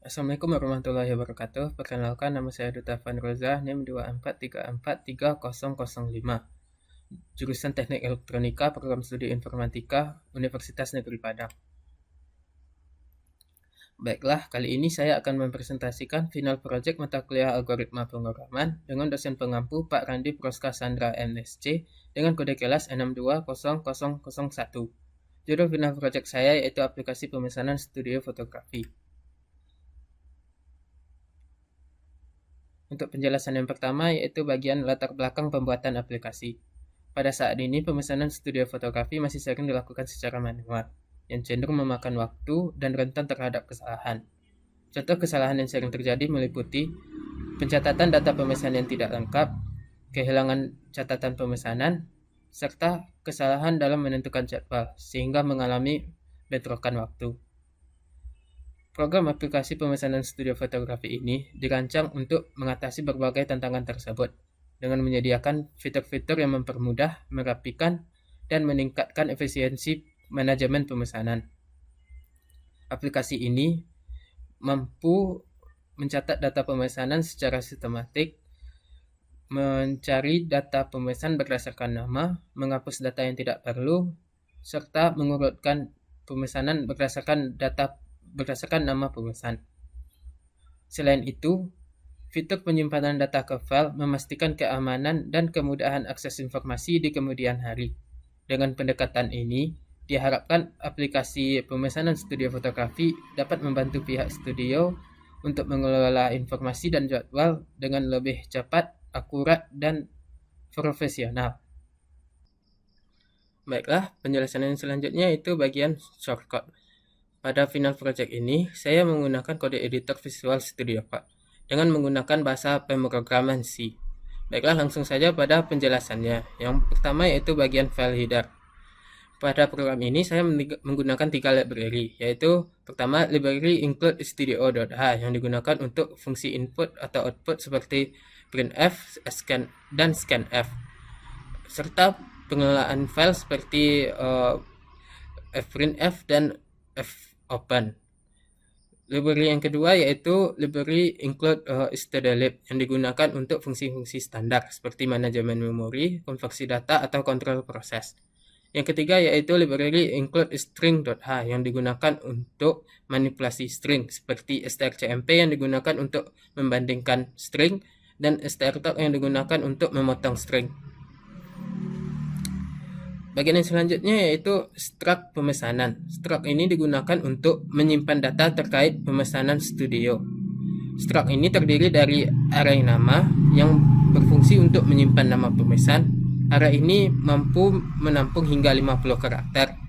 Assalamualaikum warahmatullahi wabarakatuh. Perkenalkan, nama saya Duta Fanroza, NIM 24343005. Jurusan Teknik Elektronika, Program Studi Informatika, Universitas Negeri Padang. Baiklah, kali ini saya akan mempresentasikan final project mata kuliah Algoritma Pemrograman dengan dosen pengampu Pak Randi Proska Sandra MSc dengan kode kelas 620001. Judul final project saya yaitu aplikasi pemesanan studio fotografi. Untuk penjelasan yang pertama yaitu bagian latar belakang pembuatan aplikasi. Pada saat ini pemesanan studio fotografi masih sering dilakukan secara manual, yang cenderung memakan waktu dan rentan terhadap kesalahan. Contoh kesalahan yang sering terjadi meliputi pencatatan data pemesanan yang tidak lengkap, kehilangan catatan pemesanan, serta kesalahan dalam menentukan jadwal, sehingga mengalami bentrokan waktu. Program aplikasi pemesanan studio fotografi ini dirancang untuk mengatasi berbagai tantangan tersebut dengan menyediakan fitur-fitur yang mempermudah, merapikan, dan meningkatkan efisiensi manajemen pemesanan. Aplikasi ini mampu mencatat data pemesanan secara sistematik, mencari data pemesan berdasarkan nama, menghapus data yang tidak perlu, serta mengurutkan pemesanan berdasarkan nama pemesan. Selain itu, fitur penyimpanan data ke file memastikan keamanan dan kemudahan akses informasi di kemudian hari. Dengan pendekatan ini, diharapkan aplikasi pemesanan studio fotografi dapat membantu pihak studio untuk mengelola informasi dan jadwal dengan lebih cepat, akurat, dan profesional. Baiklah, penjelasan yang selanjutnya itu bagian shortcut. Pada final project ini, saya menggunakan kode editor Visual Studio Code dengan menggunakan bahasa pemrograman C. Baiklah, langsung saja pada penjelasannya. Yang pertama yaitu bagian file header. Pada program ini saya menggunakan 3 library, yaitu pertama library include studio.h yang digunakan untuk fungsi input atau output seperti printf, dan scanf, serta pengelolaan file seperti fprintf dan fopen. Library yang kedua yaitu library include stdlib yang digunakan untuk fungsi-fungsi standar seperti manajemen memori, konversi data, atau kontrol proses. Yang ketiga yaitu library include string.h yang digunakan untuk manipulasi string seperti strcmp yang digunakan untuk membandingkan string dan strtalk yang digunakan untuk memotong string. Bagian yang selanjutnya yaitu struct pemesanan. Struct ini digunakan untuk menyimpan data terkait pemesanan studio. Struct ini terdiri dari array nama yang berfungsi untuk menyimpan nama pemesan. Array ini mampu menampung hingga 50 karakter.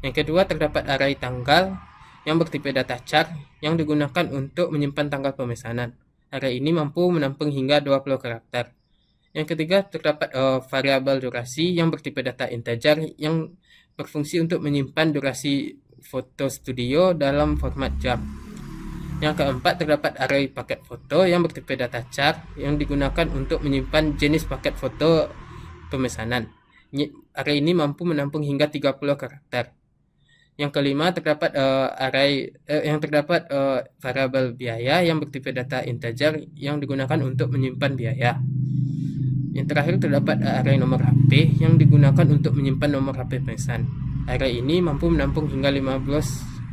Yang kedua terdapat array tanggal yang bertipe data char yang digunakan untuk menyimpan tanggal pemesanan. Array ini mampu menampung hingga 20 karakter. Yang ketiga terdapat variabel durasi yang bertipe data integer yang berfungsi untuk menyimpan durasi foto studio dalam format jam. Yang keempat terdapat array paket foto yang bertipe data char yang digunakan untuk menyimpan jenis paket foto pemesanan. Array ini mampu menampung hingga 30 karakter. Yang kelima terdapat variabel biaya yang bertipe data integer yang digunakan untuk menyimpan biaya. Yang terakhir terdapat array nomor HP yang digunakan untuk menyimpan nomor HP pemesan. Array ini mampu menampung hingga 15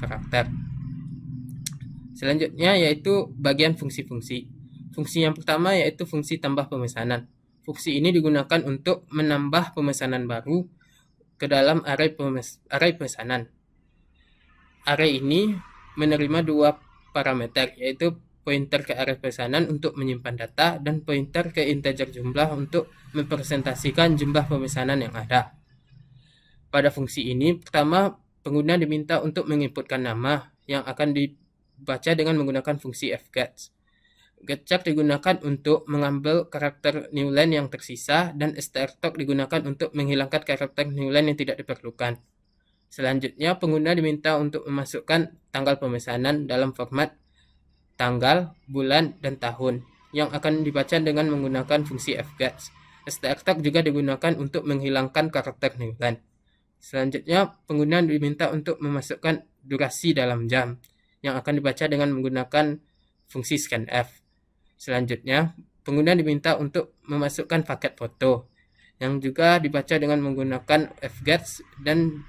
karakter. Selanjutnya yaitu bagian fungsi-fungsi. Fungsi yang pertama yaitu fungsi tambah pemesanan. Fungsi ini digunakan untuk menambah pemesanan baru ke dalam array pemesanan. Array ini menerima 2 parameter yaitu pointer ke array pemesanan untuk menyimpan data dan pointer ke integer jumlah untuk mempresentasikan jumlah pemesanan yang ada. Pada fungsi ini, pertama pengguna diminta untuk menginputkan nama yang akan dibaca dengan menggunakan fungsi fgets. Getchar digunakan untuk mengambil karakter newline yang tersisa dan strtalk digunakan untuk menghilangkan karakter newline yang tidak diperlukan. Selanjutnya, pengguna diminta untuk memasukkan tanggal pemesanan dalam format tanggal, bulan, dan tahun yang akan dibaca dengan menggunakan fungsi fgets. strtalk juga digunakan untuk menghilangkan karakter newline. Selanjutnya, pengguna diminta untuk memasukkan durasi dalam jam yang akan dibaca dengan menggunakan fungsi scanf. Selanjutnya, pengguna diminta untuk memasukkan paket foto yang juga dibaca dengan menggunakan fgets, dan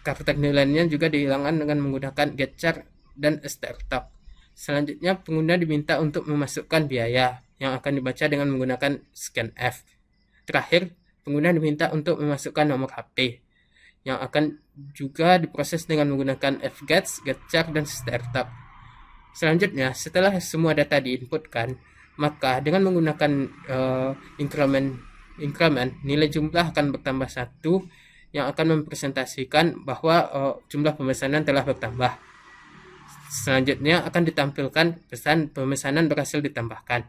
karakter nilainya juga dihilangkan dengan menggunakan getchar dan strtop. Selanjutnya, pengguna diminta untuk memasukkan biaya yang akan dibaca dengan menggunakan scanf. Terakhir, pengguna diminta untuk memasukkan nomor HP yang akan juga diproses dengan menggunakan fgets, getchar, dan strtop. Selanjutnya, setelah semua data diinputkan, maka dengan menggunakan increment, nilai jumlah akan bertambah 1 yang akan mempresentasikan bahwa jumlah pemesanan telah bertambah. Selanjutnya akan ditampilkan pesan pemesanan berhasil ditambahkan.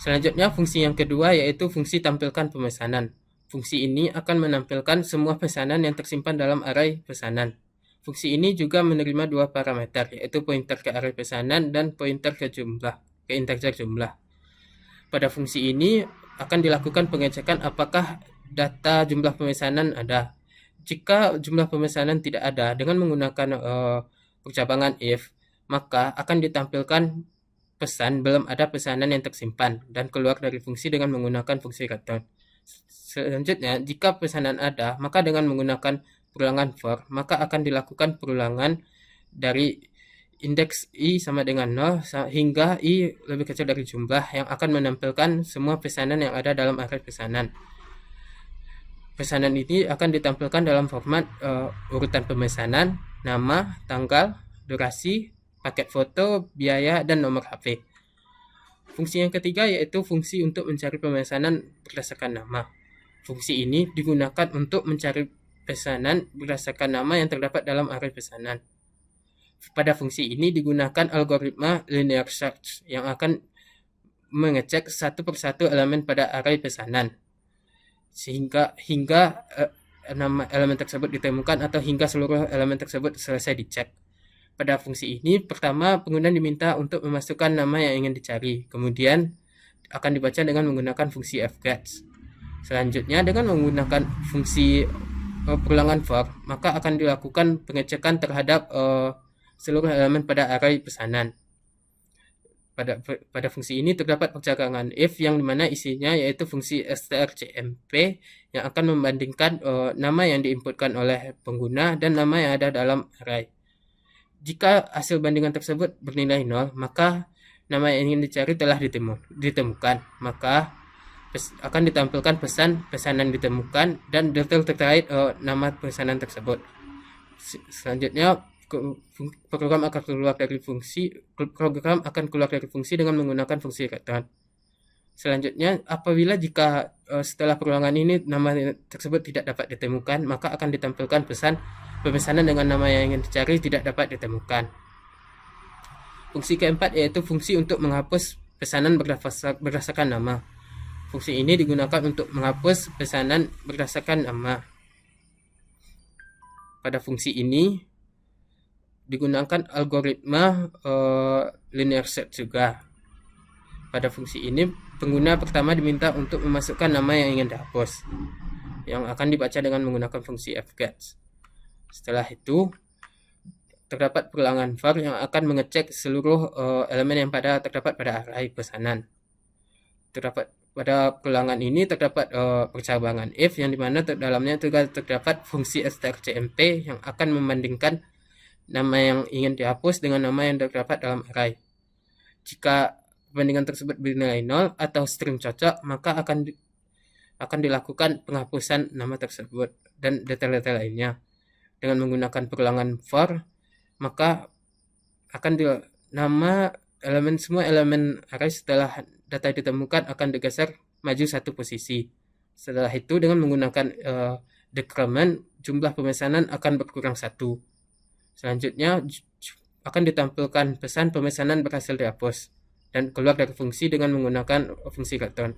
Selanjutnya, fungsi yang kedua yaitu fungsi tampilkan pemesanan. Fungsi ini akan menampilkan semua pesanan yang tersimpan dalam array pesanan. Fungsi ini juga menerima 2 parameter, yaitu pointer ke array pesanan dan pointer ke integer jumlah. Pada fungsi ini akan dilakukan pengecekan apakah data jumlah pemesanan ada. Jika jumlah pemesanan tidak ada dengan menggunakan percabangan if, maka akan ditampilkan pesan belum ada pesanan yang tersimpan dan keluar dari fungsi dengan menggunakan fungsi return. Selanjutnya, jika pesanan ada, maka dengan menggunakan perulangan for, maka akan dilakukan perulangan dari indeks i sama dengan 0 hingga i lebih kecil dari jumlah yang akan menampilkan semua pesanan yang ada dalam array pesanan. Pesanan ini akan ditampilkan dalam format urutan pemesanan, nama, tanggal, durasi, paket foto, biaya, dan nomor HP. Fungsi yang ketiga yaitu fungsi untuk mencari pemesanan berdasarkan nama. Fungsi ini digunakan untuk mencari pesanan berdasarkan nama yang terdapat dalam array pesanan. Pada fungsi ini digunakan algoritma linear search yang akan mengecek satu persatu elemen pada array pesanan hingga nama elemen tersebut ditemukan atau hingga seluruh elemen tersebut selesai dicek. Pada fungsi ini, pertama pengguna diminta untuk memasukkan nama yang ingin dicari, kemudian akan dibaca dengan menggunakan fungsi fgets. Selanjutnya, dengan menggunakan fungsi perulangan for, maka akan dilakukan pengecekan terhadap seluruh elemen pada array pesanan. Pada fungsi ini terdapat percabangan if yang dimana isinya yaitu fungsi strcmp yang akan membandingkan nama yang diinputkan oleh pengguna dan nama yang ada dalam array. Jika hasil bandingan tersebut bernilai 0, maka nama yang ingin dicari telah ditemukan. Maka akan ditampilkan pesan pesanan ditemukan dan detail terkait nama pesanan tersebut. Selanjutnya, program akan keluar dari fungsi dengan menggunakan fungsi return. Selanjutnya, apabila jika setelah perulangan ini nama tersebut tidak dapat ditemukan, maka akan ditampilkan pesan pemesanan dengan nama yang ingin dicari tidak dapat ditemukan. Fungsi keempat yaitu fungsi untuk menghapus pesanan berdasarkan nama. Fungsi ini digunakan untuk menghapus pesanan berdasarkan nama. Pada fungsi ini digunakan algoritma linear search juga. Pada fungsi ini, pengguna pertama diminta untuk memasukkan nama yang ingin dihapus, yang akan dibaca dengan menggunakan fungsi fgets. Setelah itu, terdapat perulangan for yang akan mengecek seluruh elemen yang terdapat pada array pesanan. Pada perulangan ini terdapat percabangan if yang dimana dalamnya juga terdapat fungsi strcmp yang akan membandingkan nama yang ingin dihapus dengan nama yang terdapat dalam array. Jika perbandingan tersebut bernilai 0 atau string cocok, maka akan dilakukan penghapusan nama tersebut dan detail-detail lainnya. Dengan menggunakan perulangan for, maka semua elemen array setelah data ditemukan akan digeser maju 1 posisi. Setelah itu, dengan menggunakan decrement, jumlah pemesanan akan berkurang 1. Selanjutnya akan ditampilkan pesan pemesanan berhasil dihapus dan keluar dari fungsi dengan menggunakan fungsi return.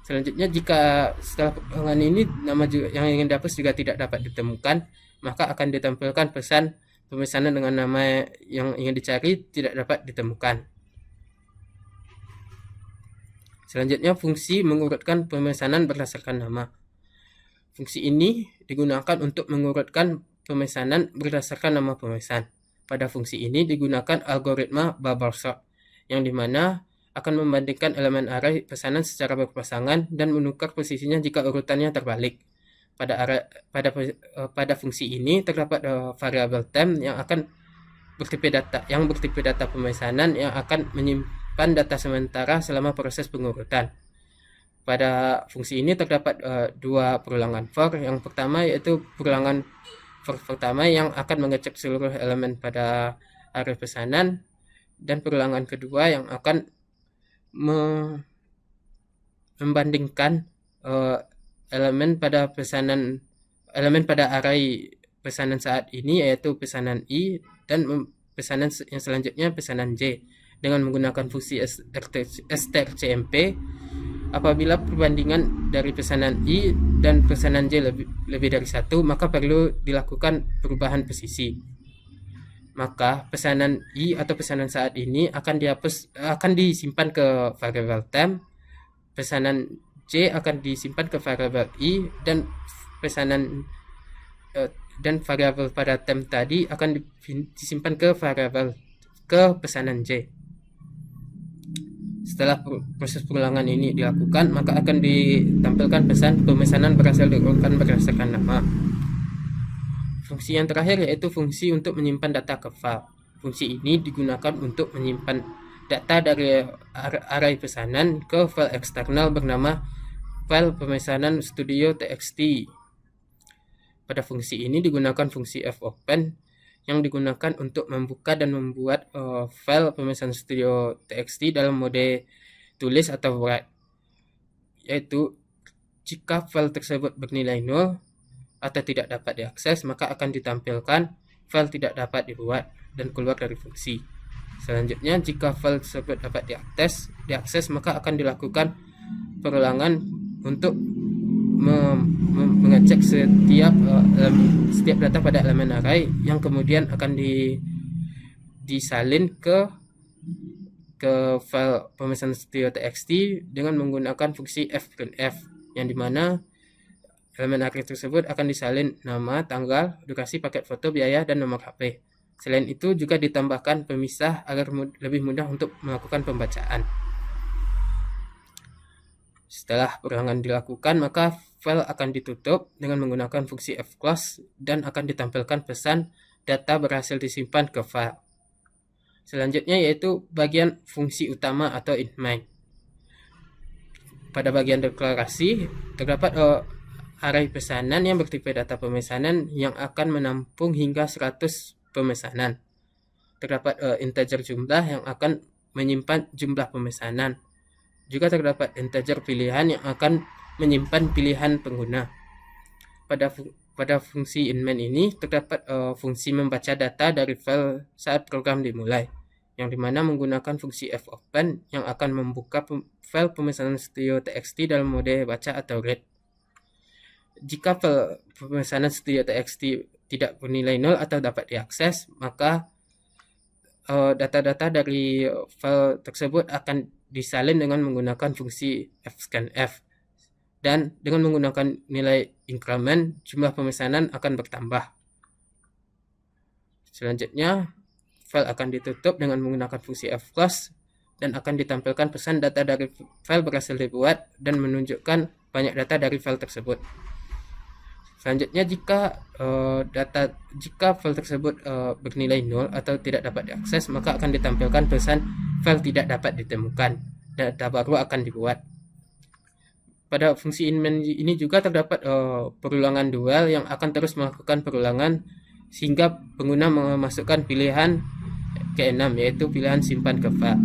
Selanjutnya, jika setelah perulangan ini nama yang ingin dihapus juga tidak dapat ditemukan, maka akan ditampilkan pesan pemesanan dengan nama yang ingin dicari tidak dapat ditemukan. Selanjutnya, fungsi mengurutkan pemesanan berdasarkan nama. Fungsi ini digunakan untuk mengurutkan pemesanan berdasarkan nama pemesan. Pada fungsi ini digunakan algoritma bubble sort, yang dimana akan membandingkan elemen array pesanan secara berpasangan dan menukar posisinya jika urutannya terbalik. Pada fungsi ini terdapat variabel temp yang bertipe data pemesanan yang akan menyimpan data sementara selama proses pengurutan. Pada fungsi ini terdapat dua perulangan for. Yang pertama yaitu perulangan for pertama yang akan mengecek seluruh elemen pada array pesanan, dan perulangan kedua yang akan membandingkan elemen pada array pesanan saat ini, yaitu pesanan I dan pesanan yang selanjutnya pesanan J, dengan menggunakan fungsi strcmp. Apabila perbandingan dari pesanan I dan pesanan J lebih dari 1, maka perlu dilakukan perubahan posisi. Maka pesanan I atau pesanan saat ini akan disimpan ke variabel temp, pesanan J akan disimpan ke variabel I, dan variabel pada temp tadi akan disimpan ke pesanan J. Setelah proses pengulangan ini dilakukan, maka akan ditampilkan pesan pemesanan berhasil diurutkan berdasarkan nama. Fungsi yang terakhir yaitu fungsi untuk menyimpan data ke file. Fungsi ini digunakan untuk menyimpan data dari array pesanan ke file eksternal bernama file pemesanan studio.txt. Pada fungsi ini digunakan fungsi fopen yang digunakan untuk membuka dan membuat file pemesanan studio.txt dalam mode tulis atau write, yaitu jika file tersebut bernilai 0 atau tidak dapat diakses, maka akan ditampilkan file tidak dapat dibuat dan keluar dari fungsi. Selanjutnya, jika file tersebut dapat diakses, maka akan dilakukan perulangan untuk mengecek setiap data pada elemen array yang kemudian akan disalin ke file pemesanan studio.txt dengan menggunakan fungsi fprintf, yang dimana elemen array tersebut akan disalin nama, tanggal, durasi paket foto, biaya, dan nomor HP. Selain itu juga ditambahkan pemisah agar lebih mudah untuk melakukan pembacaan. Setelah perulangan dilakukan, maka file akan ditutup dengan menggunakan fungsi fclose dan akan ditampilkan pesan data berhasil disimpan ke file. Selanjutnya yaitu bagian fungsi utama atau in main. Pada bagian deklarasi terdapat array pesanan yang bertipe data pemesanan yang akan menampung hingga 100 pemesanan. Terdapat integer jumlah yang akan menyimpan jumlah pemesanan. Juga terdapat integer pilihan yang akan menyimpan pilihan pengguna. Pada fungsi inmain ini terdapat fungsi membaca data dari file saat program dimulai, yang dimana menggunakan fungsi fopen yang akan membuka file pemesanan studio.txt dalam mode baca atau read. Jika file pemesanan studio.txt tidak bernilai 0 atau dapat diakses, maka data-data dari file tersebut akan disalin dengan menggunakan fungsi fscanf, dan dengan menggunakan nilai increment jumlah pemesanan akan bertambah. Selanjutnya file akan ditutup dengan menggunakan fungsi fclose dan akan ditampilkan pesan data dari file berhasil dibuat dan menunjukkan banyak data dari file tersebut. Selanjutnya jika file tersebut bernilai 0 atau tidak dapat diakses, maka akan ditampilkan pesan file tidak dapat ditemukan, data baru akan dibuat. Pada fungsi inmain ini juga terdapat perulangan dual yang akan terus melakukan perulangan sehingga pengguna memasukkan pilihan ke-6, yaitu pilihan simpan ke file.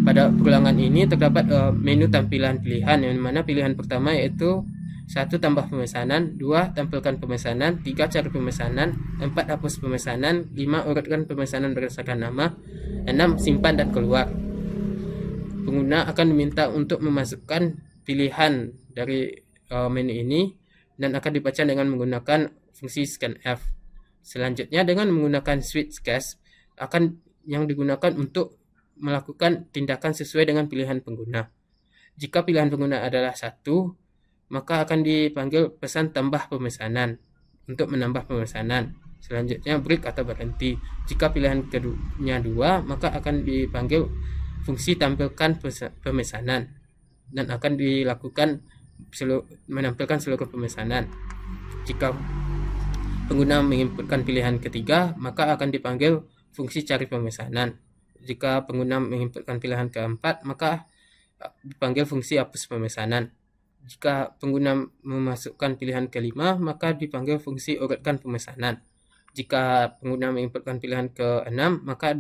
Pada perulangan ini terdapat menu tampilan pilihan, yang mana pilihan pertama yaitu 1. Tambah pemesanan, 2. Tampilkan pemesanan, 3. Cari pemesanan, 4. Hapus pemesanan, 5. Urutkan pemesanan berdasarkan nama, 6. Simpan dan keluar. Pengguna akan diminta untuk memasukkan pilihan dari menu ini dan akan dibaca dengan menggunakan fungsi scanf. Selanjutnya dengan menggunakan switch case yang digunakan untuk melakukan tindakan sesuai dengan pilihan pengguna. Jika pilihan pengguna adalah 1, maka akan dipanggil pesan tambah pemesanan untuk menambah pemesanan. Selanjutnya break atau berhenti. Jika pilihan keduanya 2, maka akan dipanggil fungsi tampilkan pemesanan dan akan dilakukan menampilkan seluruh pemesanan. Jika pengguna menginputkan pilihan ketiga, maka akan dipanggil fungsi cari pemesanan. Jika pengguna menginputkan pilihan keempat, maka dipanggil fungsi hapus pemesanan. Jika pengguna memasukkan pilihan kelima, maka dipanggil fungsi urutkan pemesanan. Jika pengguna menginputkan pilihan ke-6, maka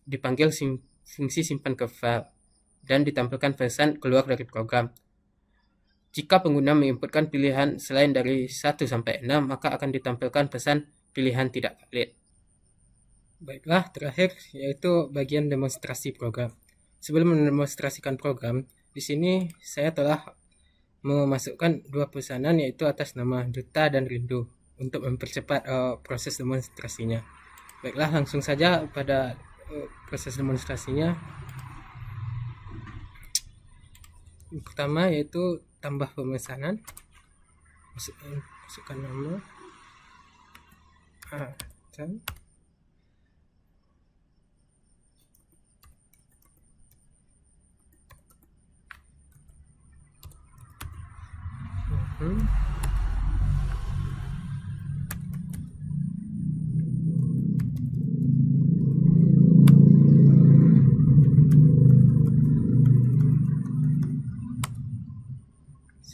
dipanggil fungsi simpan ke file dan ditampilkan pesan keluar dari program. Jika pengguna menginputkan pilihan selain dari 1 sampai 6, maka akan ditampilkan pesan pilihan tidak valid. Baiklah, terakhir yaitu bagian demonstrasi program. Sebelum mendemonstrasikan program, di sini saya telah memasukkan 2 pesanan, yaitu atas nama Duta dan Rindu, untuk mempercepat proses demonstrasinya. Baiklah, langsung saja pada proses demonstrasinya. Yang pertama yaitu tambah pemesanan, masukkan nama, dan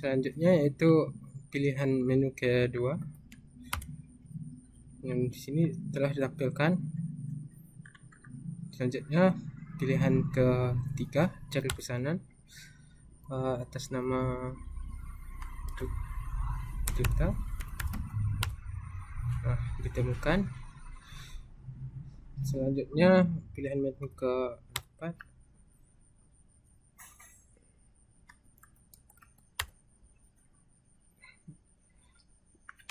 selanjutnya yaitu pilihan menu kedua yang di sini telah ditampilkan. Selanjutnya pilihan ketiga, cari pesanan, atas nama Duta, ditemukan. Selanjutnya pilihan menu keempat,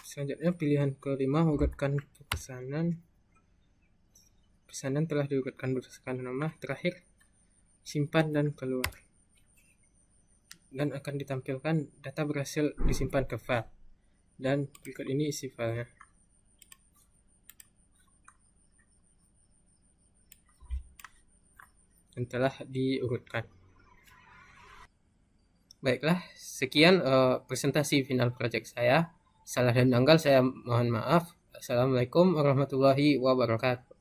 selanjutnya pilihan kelima, urutkan pesanan. Pesanan telah diurutkan berdasarkan nama. Terakhir, simpan dan keluar, dan akan ditampilkan data berhasil disimpan ke file, dan berikut ini isi filenya. Dan telah diurutkan. Baiklah, sekian presentasi final project saya. Salah dan janggal saya mohon maaf. Assalamualaikum warahmatullahi wabarakatuh.